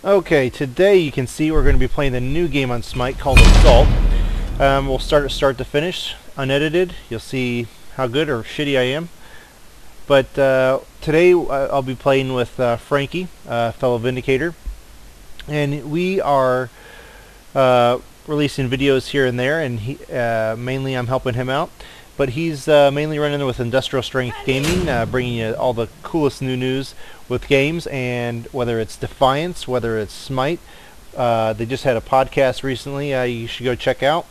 Okay, today you can see we're going to be playing the new game on Smite called Assault. We'll start at start to finish, unedited. You'll see how good or shitty I am. But today I'll be playing with Frankie, fellow Vindicator. And we are releasing videos here and there, and mainly I'm helping him out. But he's mainly running with Industrial Strength Gaming, bringing you all the coolest new news with games, and whether it's Defiance, whether it's Smite. They just had a podcast recently you should go check out.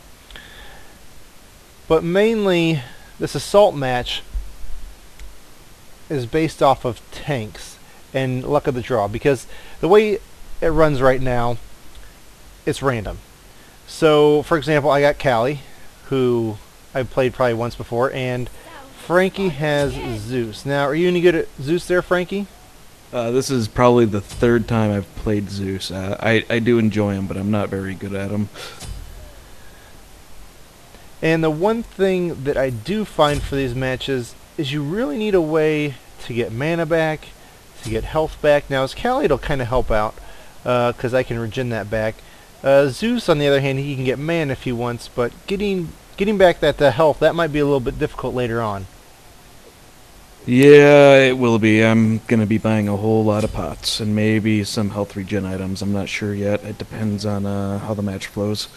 But mainly, this Assault match is based off of tanks and luck of the draw, because the way it runs right now, it's random. So, for example, I got Callie, who I've played probably once before, and Frankie has Zeus. Now, are you any good at Zeus there, Frankie? This is probably the third time I've played Zeus. I do enjoy him, but I'm not very good at him. And the one thing that I do find for these matches is you really need a way to get mana back, to get health back. Now, as Callie, it'll kind of help out, because I can regen that back. Zeus, on the other hand, he can get mana if he wants, but getting back that health, that might be a little bit difficult later on. Yeah, it will be. I'm going to be buying a whole lot of pots and maybe some health regen items. I'm not sure yet. It depends on how the match flows.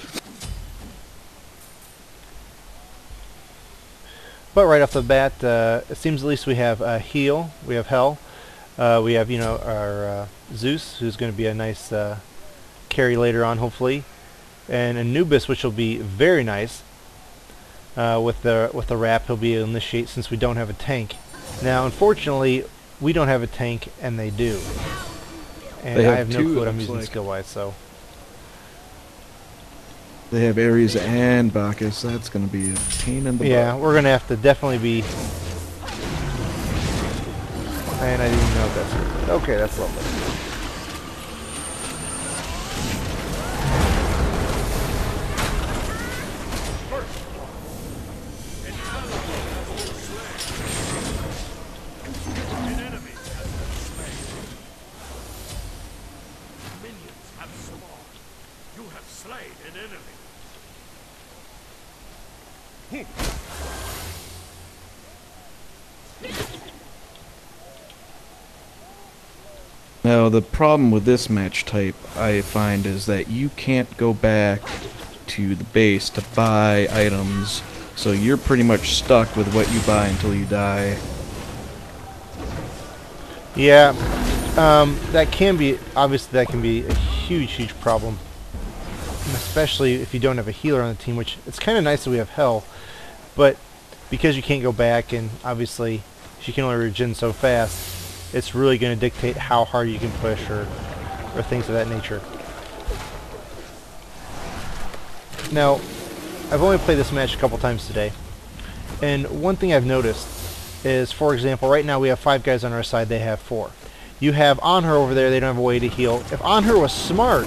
But right off the bat, it seems at least we have heal, we have Hell, we have our Zeus, who's going to be a nice carry later on, hopefully, and Anubis, which will be very nice. With the wrap, he'll be able to initiate since we don't have a tank. Now, unfortunately, we don't have a tank, and they do. And I have no clue what I'm using skill-wise, so. They have Ares and Bacchus. That's going to be a pain in the butt. Yeah, we're going to have to definitely be... And I didn't even know if that's... Okay, that's lovely. Now, the problem with this match type, I find, is that you can't go back to the base to buy items, so you're pretty much stuck with what you buy until you die. Yeah, that can be, obviously that can be a huge problem. Especially if you don't have a healer on the team, which it's kind of nice that we have Hell, but because you can't go back and obviously she can only regen so fast, it's really going to dictate how hard you can push or things of that nature. Now, I've only played this match a couple times today, and one thing I've noticed is, for example, right now we have 5 guys on our side, they have 4. You have Anhur over there, they don't have a way to heal. If Anhur was smart,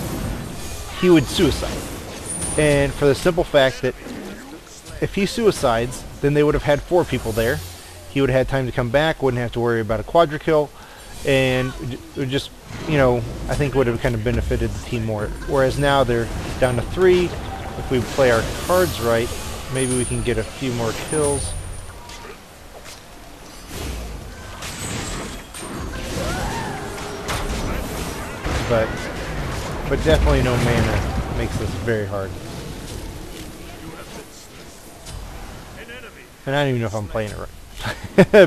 he would suicide. And for the simple fact that if he suicides, then they would have had 4 people there. He would have had time to come back, wouldn't have to worry about a quadra kill, and it would just, I think would have kind of benefited the team more. Whereas now they're down to 3. If we play our cards right, maybe we can get a few more kills. But definitely no mana makes this very hard. And I don't even know if I'm playing it right.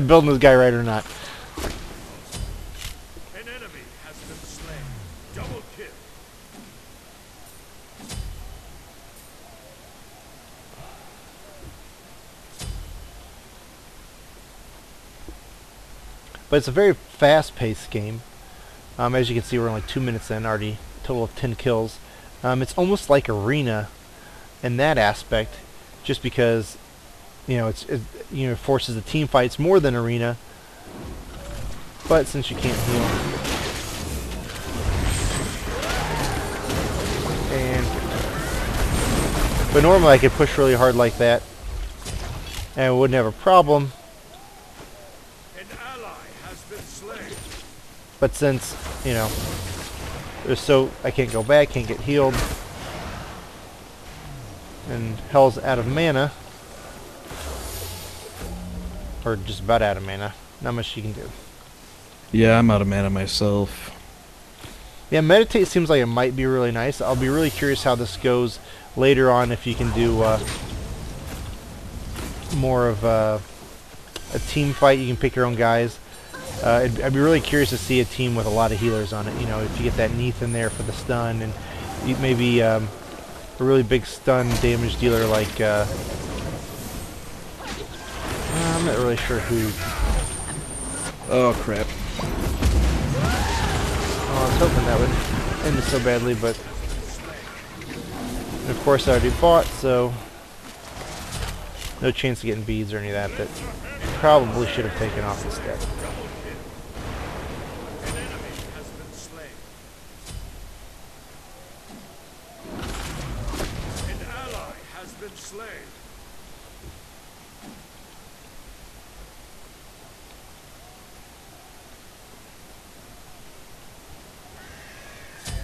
Building this guy right or not. An enemy has been slain. Double kill. But it's a very fast-paced game. As you can see, we're only 2 minutes in, already a total of 10 kills. It's almost like Arena in that aspect, just because it forces the team fights more than Arena. But since you can't heal, but normally I could push really hard like that, and I wouldn't have a problem. An ally has been slain. But since So I can't go back, can't get healed. And Hell's out of mana. Or just about out of mana. Not much you can do. Yeah, I'm out of mana myself. Yeah, Meditate seems like it might be really nice. I'll be really curious how this goes later on, if you can do more of a team fight. You can pick your own guys. I'd be really curious to see a team with a lot of healers on it. You know, if you get that Neath in there for the stun, and maybe a really big stun damage dealer like... I'm not really sure who... Oh, crap. Oh, I was hoping that would end it so badly, but... And of course I already fought, so... No chance of getting beads or any of that. That probably should have taken off the step. An enemy has been slain. An ally has been slain.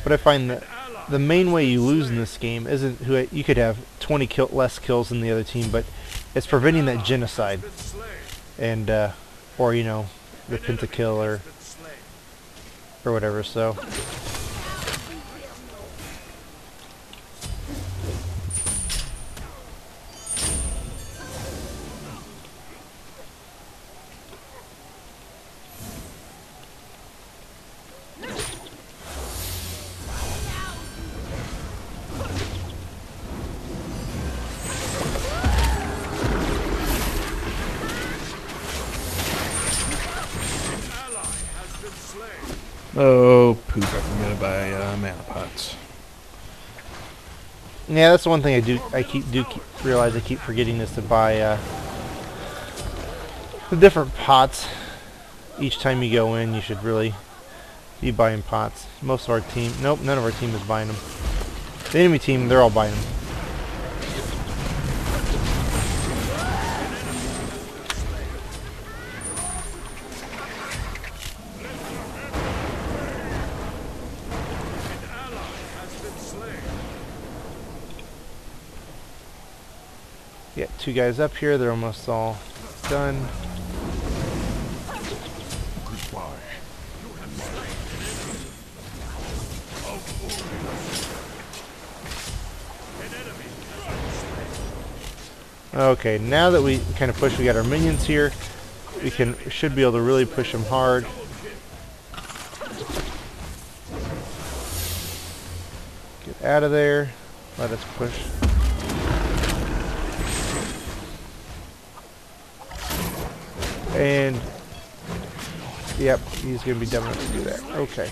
But I find that the main way you lose in this game isn't who you could have 20 less kills than the other team, but it's preventing that genocide, and or you know, the pentakill or whatever. So Oh, poop. I forgot to buy mana pots. yeah, that's the one thing I realize I keep forgetting, is to buy the different pots. Each time you go in, you should really be buying pots. Most of our team, nope, none of our team is buying them. The enemy team, they're all buying them. Yeah, 2 guys up here, they're almost all done. Okay, now that we kind of push, we got our minions here. We should be able to really push them hard. Get out of there. Let us push. And yep, he's gonna be dumb enough to do that. Okay.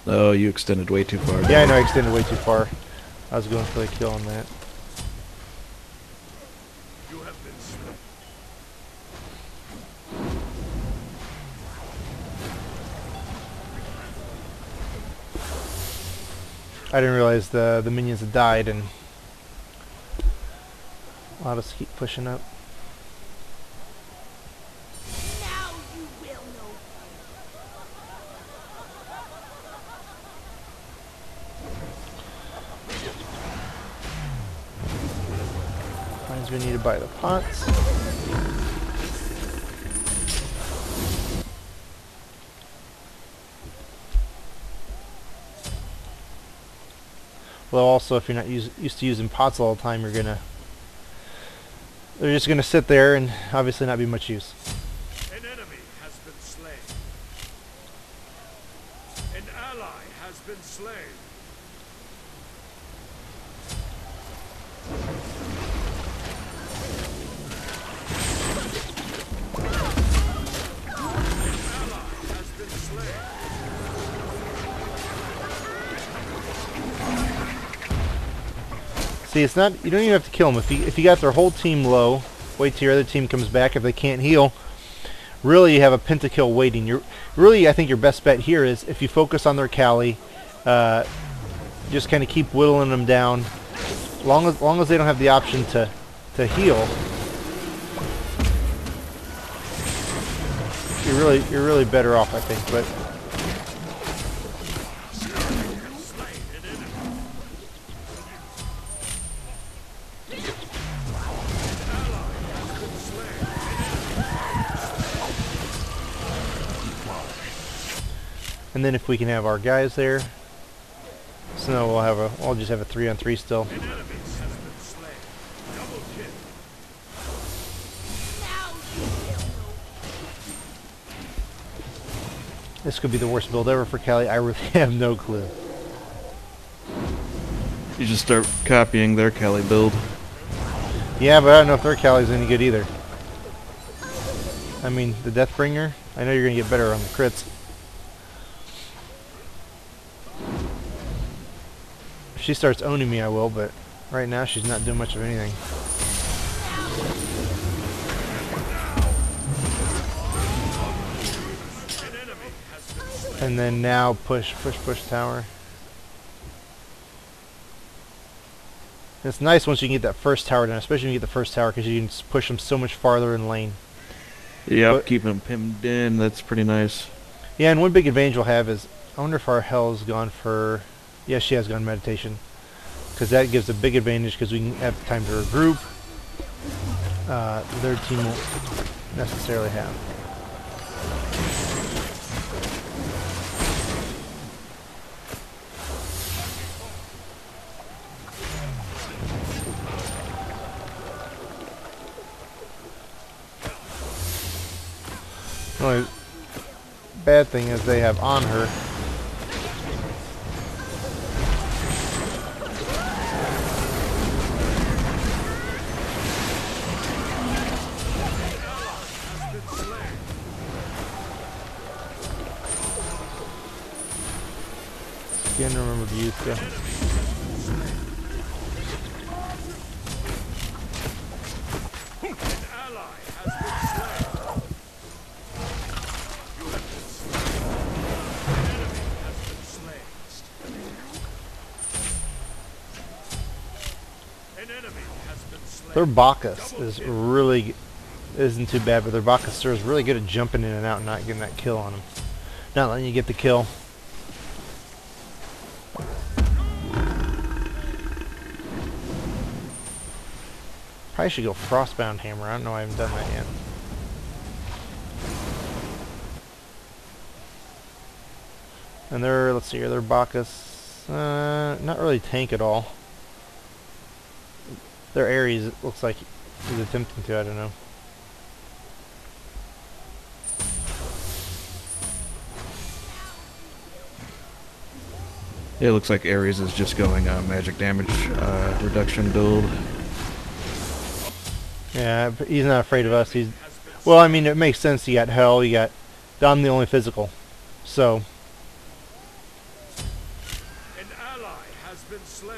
Oh, you extended way too far. Yeah, I know I extended way too far. I was going for the kill on that. You have been slain. I didn't realize the minions had died, and allowed us to keep pushing up. Now you will know. Finds we need to buy the pots. Well, also, if you're not used to using pots all the time, they're just gonna sit there and obviously not be much use. An enemy has been slain. An ally has been slain. See, it's not, you don't even have to kill them. If you got their whole team low, wait till your other team comes back. If they can't heal, really you have a pentakill waiting. Really, I think your best bet here is if you focus on their Kali, just kind of keep whittling them down. Long as they don't have the option to heal, you're really better off, I think. But And then if we can have our guys there, so now we'll just have a 3-on-3 still. An enemy has been slain. Double kill. Now you will know. This could be the worst build ever for Kelly. I really have no clue. You just start copying their Kelly build. Yeah, but I don't know if their Callie's any good either. I mean, the Deathbringer, I know you're going to get better on the crits. If she starts owning me, I will, but right now she's not doing much of anything. An enemy has been slain. And then now push tower. It's nice once you can get that first tower done, especially when you get the first tower, because you can push them so much farther in lane. Yep, But- keeping them pinned in. That's pretty nice. Yeah, and one big advantage we'll have is, I wonder if our Hell's gone for... Yeah, she has gone meditation. Because that gives a big advantage, because we can have time to regroup. Their team won't necessarily have. The only bad thing is they have on her. Has been slain. Again, remember the youth. An ally has been slain. You have been slain. An enemy has been slain. An enemy has been slain. Their Bacchus isn't too bad, but their Bacchus is really good at jumping in and out and not getting that kill on them. Not letting you get the kill. Probably should go Frostbound Hammer. I don't know, I haven't done that yet. And let's see here, their Bacchus, not really tank at all. Their Ares, it looks like he's attempting to, I don't know. It looks like Ares is just going magic damage reduction build. Yeah, but he's not afraid of us. Well, I mean, it makes sense. You got Hell, you got... I'm the only physical. So, An ally has been slain.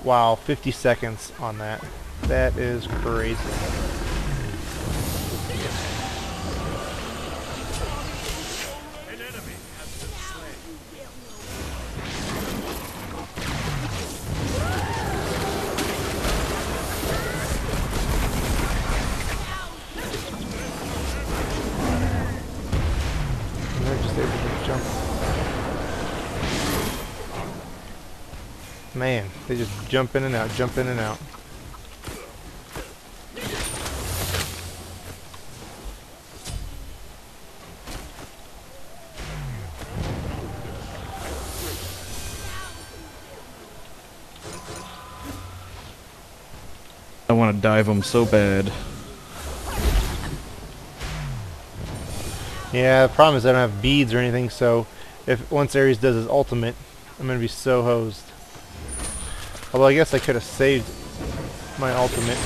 wow, 50 seconds on that. That is crazy. An enemy has been slain. And they're just able to jump. Man, they just jump in and out, jump in and out. I want to dive them so bad. Yeah, the problem is I don't have beads or anything, so if once Ares does his ultimate, I'm going to be so hosed. Although I guess I could have saved my ultimate.